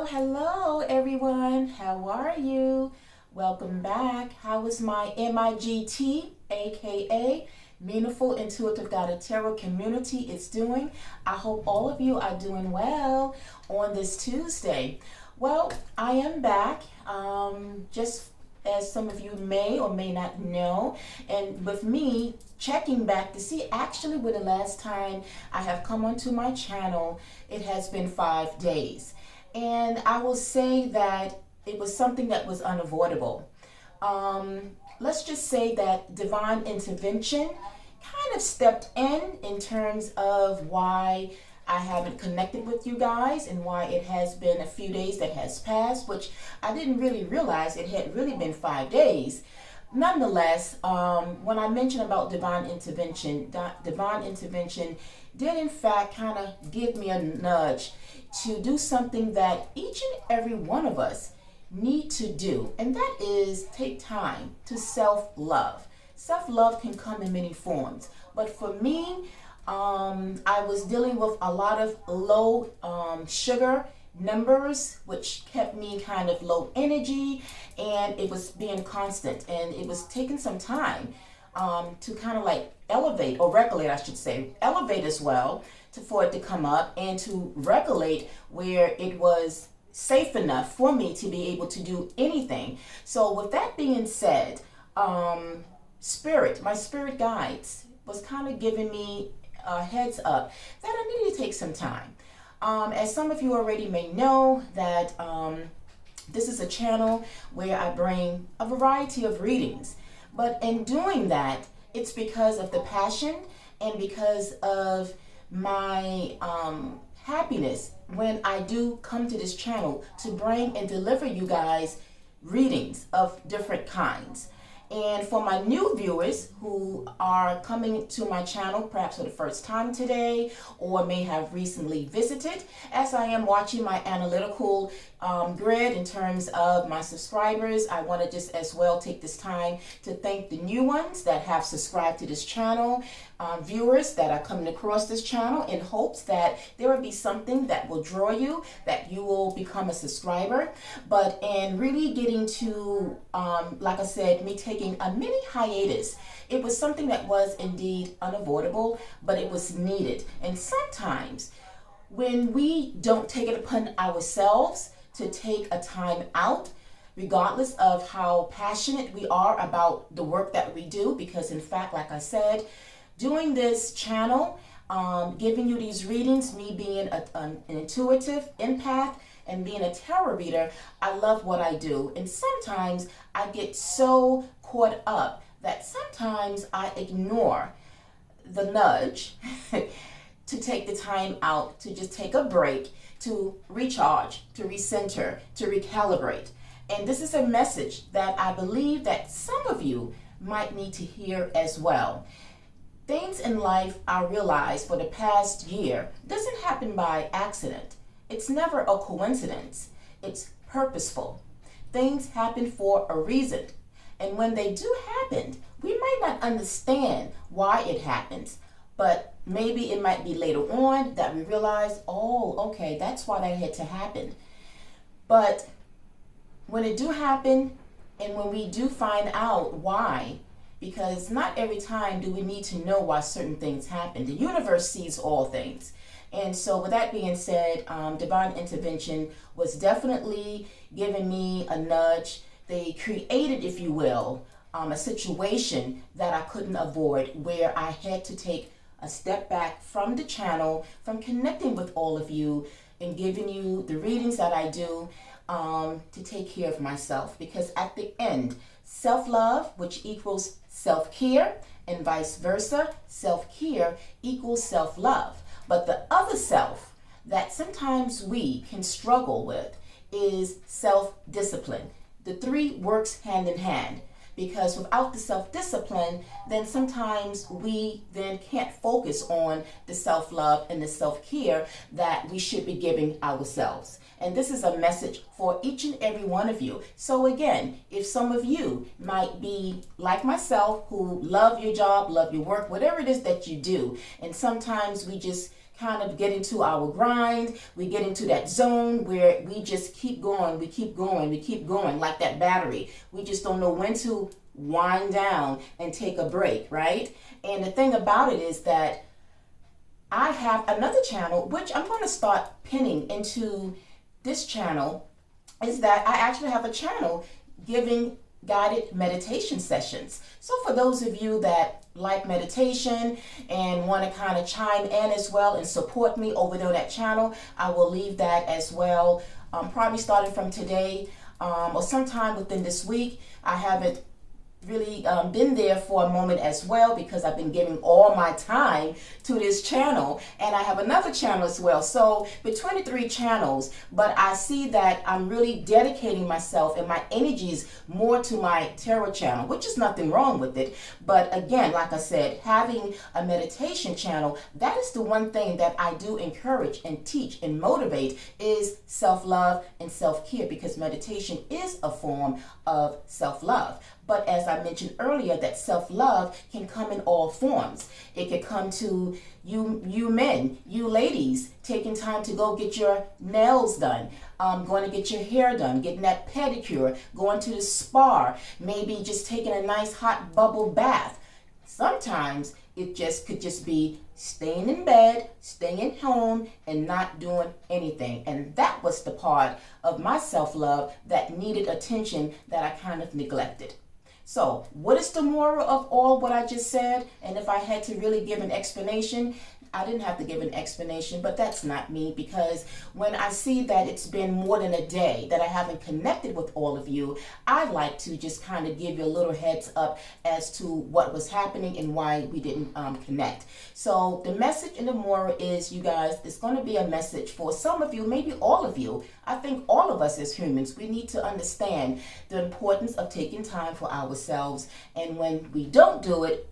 Hello everyone. How are you? Welcome back. How is my M.I.G.T, aka Meaningful Intuitive Guided Tarot community is doing? I hope all of you are doing well on this Tuesday. Well, I am back, just as some of you may or may not know, and with me checking back to see actually when the last time I have come onto my channel, it has been 5 days. And I will say that it was something that was unavoidable. Let's just say that divine intervention kind of stepped in terms of why I haven't connected with you guys and why it has been a few days that has passed, which I didn't really realize it had really been 5 days. Nonetheless, when I mentioned about divine intervention did in fact kind of give me a nudge to do something that each and every one of us need to do, and that is take time to self-love. Self-love can come in many forms, but for me, I was dealing with a lot of low sugar numbers, which kept me kind of low energy, and it was being constant, and it was taking some time to kind of like elevate or regulate, I should say, elevate as well, for it to come up and to regulate where it was safe enough for me to be able to do anything. So with that being said, my spirit guides was kind of giving me a heads up that I needed to take some time. As some of you already may know that this is a channel where I bring a variety of readings. But in doing that, it's because of the passion and because of my happiness when I do come to this channel to bring and deliver you guys readings of different kinds. And for my new viewers who are coming to my channel perhaps for the first time today or may have recently visited, as I am watching my analytical grid in terms of my subscribers, I want to just as well take this time to thank the new ones that have subscribed to this channel, viewers that are coming across this channel in hopes that there will be something that will draw you, that you will become a subscriber. But in really getting to, like I said, me taking a mini hiatus, it was something that was indeed unavoidable, but it was needed. And sometimes when we don't take it upon ourselves to take a time out, regardless of how passionate we are about the work that we do, because in fact, like I said, doing this channel, giving you these readings, me being an intuitive empath and being a tarot reader, I love what I do. And sometimes I get so caught up that sometimes I ignore the nudge to take the time out, to just take a break, to recharge, to recenter, to recalibrate. And this is a message that I believe that some of you might need to hear as well. Things in life, I realized for the past year, doesn't happen by accident. It's never a coincidence. It's purposeful. Things happen for a reason. And when they do happen, we might not understand why it happens, but maybe it might be later on that we realize, oh, okay, that's why that had to happen. But when it do happen, and when we do find out why, because not every time do we need to know why certain things happen. The universe sees all things. And so with that being said, divine intervention was definitely giving me a nudge. They created, if you will, a situation that I couldn't avoid, where I had to take a step back from the channel, from connecting with all of you and giving you the readings that I do, to take care of myself. Because at the end, self-love, which equals self-care, and vice versa, self-care equals self-love. But the other self that sometimes we can struggle with is self-discipline. The three works hand in hand, because without the self-discipline, then sometimes we then can't focus on the self-love and the self-care that we should be giving ourselves. And this is a message for each and every one of you. So again, if some of you might be like myself, who love your job, love your work, whatever it is that you do, and sometimes we just kind of get into our grind. We get into that zone where we just keep going, we keep going, we keep going like that battery. We just don't know when to wind down and take a break, right? And the thing about it is that I have another channel, which I'm going to start pinning into this channel, is that I actually have a channel giving guided meditation sessions. So for those of you that like meditation and want to kind of chime in as well and support me over there on that channel, I will leave that as well, probably starting from today or sometime within this week. I haven't really been there for a moment as well because I've been giving all my time to this channel, and I have another channel as well. So between the three channels, but I see that I'm really dedicating myself and my energies more to my tarot channel, which is nothing wrong with it. But again, like I said, having a meditation channel, that is the one thing that I do encourage and teach and motivate is self-love and self-care, because meditation is a form of self-love. But as I mentioned earlier, that self-love can come in all forms. It could come to you men, you ladies, taking time to go get your nails done, going to get your hair done, getting that pedicure, going to the spa, maybe just taking a nice hot bubble bath. Sometimes it could just be staying in bed, staying home, and not doing anything. And that was the part of my self-love that needed attention that I kind of neglected. So what is the moral of all what I just said? And if I had to really give an explanation, I didn't have to give an explanation, but that's not me, because when I see that it's been more than a day that I haven't connected with all of you, I'd like to just kind of give you a little heads up as to what was happening and why we didn't connect. So the message and the moral is, you guys, it's going to be a message for some of you, maybe all of you. I think all of us as humans, we need to understand the importance of taking time for ourselves. And when we don't do it,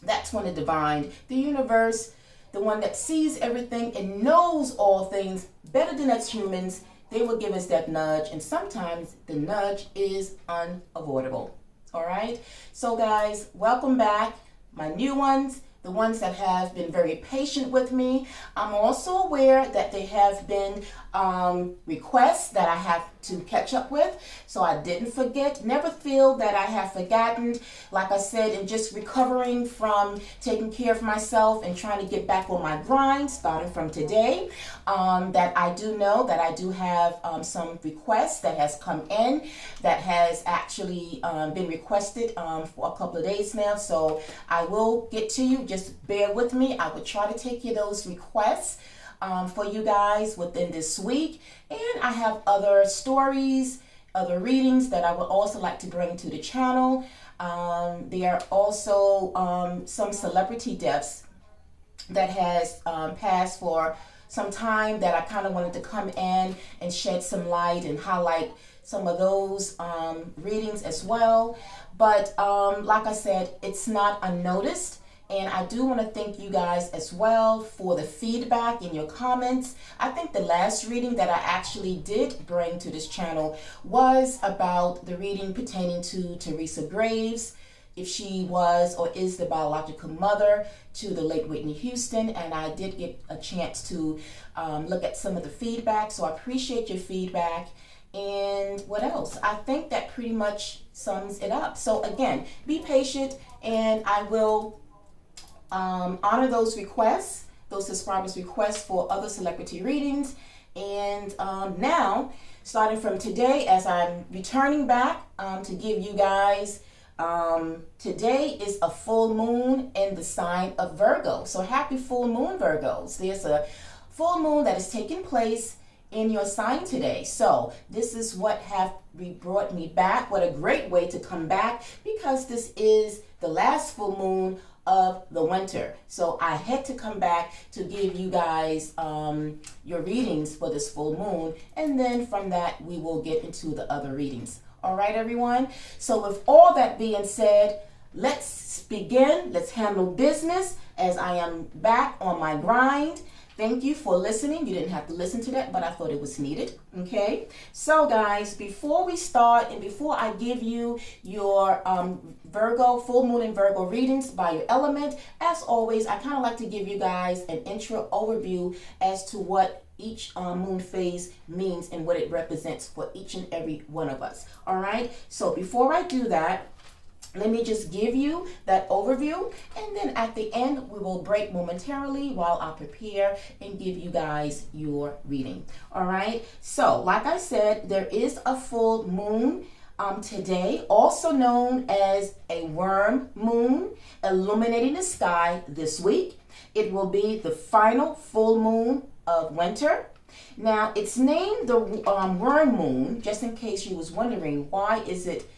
that's when the divine, the universe, the one that sees everything and knows all things better than us humans, they will give us that nudge. And sometimes the nudge is unavoidable. All right. So guys, welcome back. My new ones, the ones that have been very patient with me. I'm also aware that there have been requests that I have to catch up with. So I didn't forget. Never feel that I have forgotten. Like I said, and just recovering from taking care of myself and trying to get back on my grind starting from today. That I do know that I do have some requests that has come in that has actually been requested for a couple of days now. So I will get to you. Just bear with me. I will try to take you those requests for you guys within this week. And I have other stories, other readings that I would also like to bring to the channel. There are also some celebrity deaths that has passed for some time that I kind of wanted to come in and shed some light and highlight some of those readings as well. But like I said, it's not unnoticed. And I do want to thank you guys as well for the feedback in your comments. I think the last reading that I actually did bring to this channel was about the reading pertaining to Teresa Graves, if she was or is the biological mother to the late Whitney Houston. And I did get a chance to look at some of the feedback. So I appreciate your feedback. And what else? I think that pretty much sums it up. So again, be patient, and I will honor those requests, those subscribers' requests for other celebrity readings. And now, starting from today, as I'm returning back to give you guys, today is a full moon in the sign of Virgo. So happy full moon, Virgos. There's a full moon that is taking place in your sign today. So this is what have brought me back. What a great way to come back, because this is the last full moon of the winter. So I had to come back to give you guys your readings for this full moon, and then from that we will get into the other readings. All right, everyone. So with all that being said, let's begin. Let's handle business as I am back on my grind. Thank you for listening. You didn't have to listen to that, but I thought it was needed. Okay. So, guys, before we start and before I give you your Virgo, full moon in Virgo readings by your element, as always, I kind of like to give you guys an intro overview as to what each moon phase means and what it represents for each and every one of us. All right. So, before I do that, let me just give you that overview, and then at the end we will break momentarily while I prepare and give you guys your reading. All right, so like I said, there is a full moon today, also known as a worm moon, illuminating the sky this week. It will be the final full moon of winter. Now, it's named the worm moon, just in case you was wondering, why is it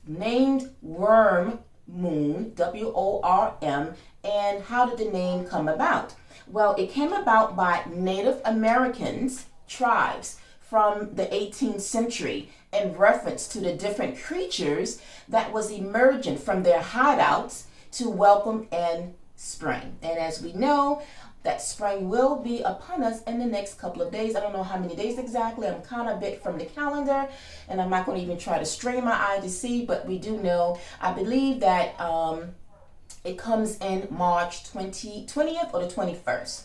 named Worm Moon, W-O-R-M, and how did the name come about? Well, it came about by Native Americans, tribes from the 18th century, in reference to the different creatures that was emerging from their hideouts to welcome in spring. And as we know, that spring will be upon us in the next couple of days. I don't know how many days exactly. I'm kind of a bit from the calendar, and I'm not going to even try to strain my eye to see, but we do know, I believe that it comes in March 20th or the 21st.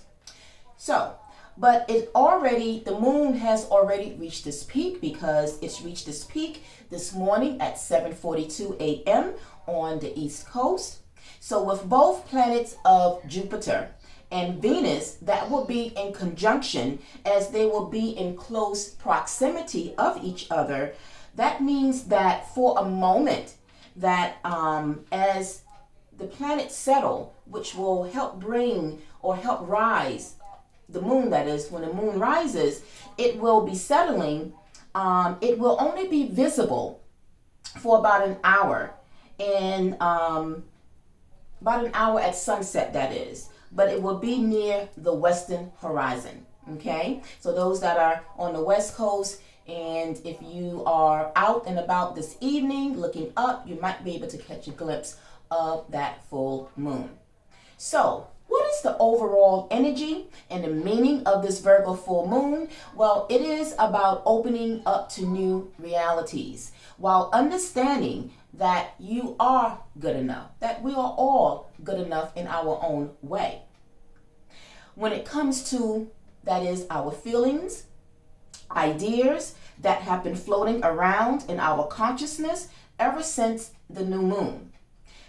So, but the moon has already reached this peak, because it's reached this peak this morning at 7:42 a.m. on the East Coast. So with both planets of Jupiter and Venus, that will be in conjunction, as they will be in close proximity of each other. That means that for a moment, that as the planets settle, which will help bring or help rise the moon, that is, when the moon rises, it will be settling. It will only be visible for about an hour, and about an hour at sunset, that is. But it will be near the western horizon. Okay, so those that are on the west coast, and if you are out and about this evening looking up, you might be able to catch a glimpse of that full moon. So, what is the overall energy and the meaning of this Virgo full moon? Well, it is about opening up to new realities while understanding that you are good enough, that we are all good enough in our own way. When it comes to, that is, our feelings, ideas that have been floating around in our consciousness ever since the new moon.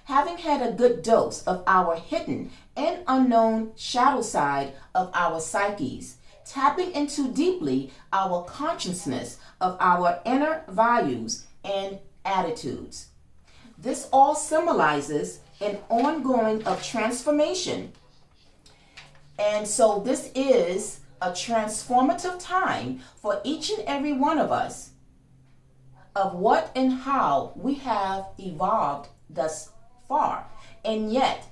Having had a good dose of our hidden and unknown shadow side of our psyches, tapping into deeply our consciousness of our inner values and attitudes. This all symbolizes an ongoing of transformation. And so this is a transformative time for each and every one of us, of what and how we have evolved thus far. And yet,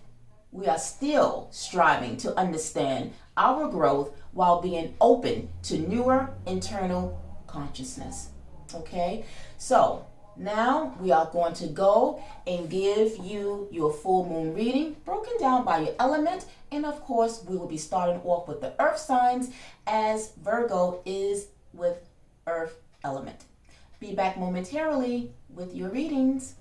we are still striving to understand our growth while being open to newer internal consciousness. Okay? So, now we are going to go and give you your full moon reading, broken down by your element. And of course, we will be starting off with the earth signs, as Virgo is with earth element. Be back momentarily with your readings.